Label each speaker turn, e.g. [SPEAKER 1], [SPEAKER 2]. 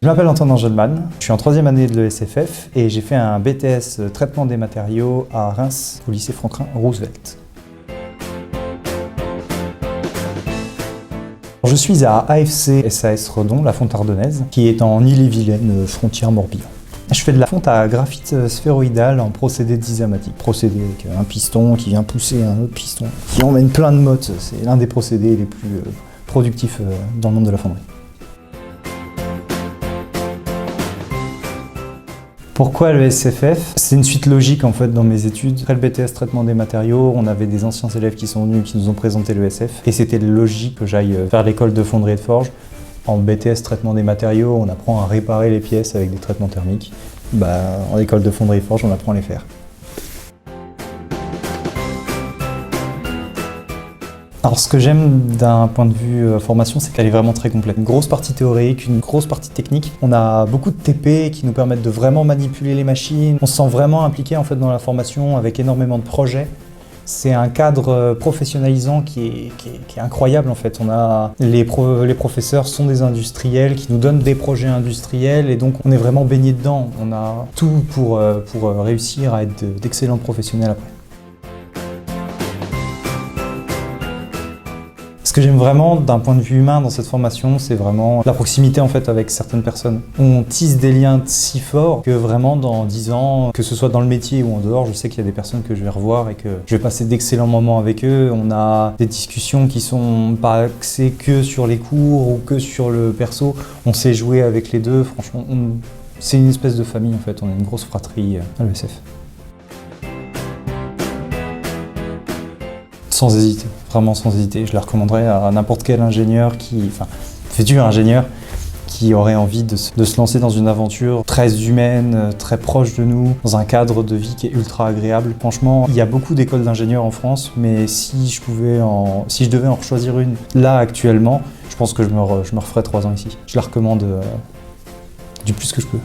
[SPEAKER 1] Je m'appelle Antoine Angelman, je suis en 3e année de l'ESFF et j'ai fait un BTS traitement des matériaux à Reims, au lycée Franklin Roosevelt. Je suis à AFC SAS Redon, la fonte ardennaise, qui est en Ille-et-Vilaine, frontière Morbihan. Je fais de la fonte à graphite sphéroïdal en procédé dizymatique. Procédé avec un piston qui vient pousser un autre piston, qui emmène plein de mottes. C'est l'un des procédés les plus productifs dans le monde de la fonderie. Pourquoi le SFF? C'est une suite logique en fait dans mes études. Après le BTS traitement des matériaux, on avait des anciens élèves qui sont venus, qui nous ont présenté le SF. Et c'était logique que j'aille faire l'école de fonderie et de forge. En BTS traitement des matériaux, on apprend à réparer les pièces avec des traitements thermiques. En école de fonderie et forge, on apprend à les faire. Alors ce que j'aime d'un point de vue formation, c'est qu'elle est vraiment très complète. Une grosse partie théorique, une grosse partie technique. On a beaucoup de TP qui nous permettent de vraiment manipuler les machines. On se sent vraiment impliqué en fait dans la formation avec énormément de projets. C'est un cadre professionnalisant qui est incroyable en fait. Les professeurs sont des industriels qui nous donnent des projets industriels et donc on est vraiment baigné dedans. On a tout pour réussir à être d'excellents professionnels après. Ce que j'aime vraiment d'un point de vue humain dans cette formation, c'est vraiment la proximité en fait avec certaines personnes. On tisse des liens si forts que vraiment dans 10 ans, que ce soit dans le métier ou en dehors, je sais qu'il y a des personnes que je vais revoir et que je vais passer d'excellents moments avec eux. On a des discussions qui sont pas axées que sur les cours ou que sur le perso. On sait jouer avec les deux, franchement, c'est une espèce de famille en fait, on a une grosse fratrie à l'ESF. Sans hésiter, vraiment sans hésiter. Je la recommanderais à n'importe quel ingénieur futur ingénieur qui aurait envie de se lancer dans une aventure très humaine, très proche de nous, dans un cadre de vie qui est ultra agréable. Franchement, il y a beaucoup d'écoles d'ingénieurs en France, mais si je devais en choisir une là actuellement, je pense que je me referais 3 ans ici. Je la recommande du plus que je peux.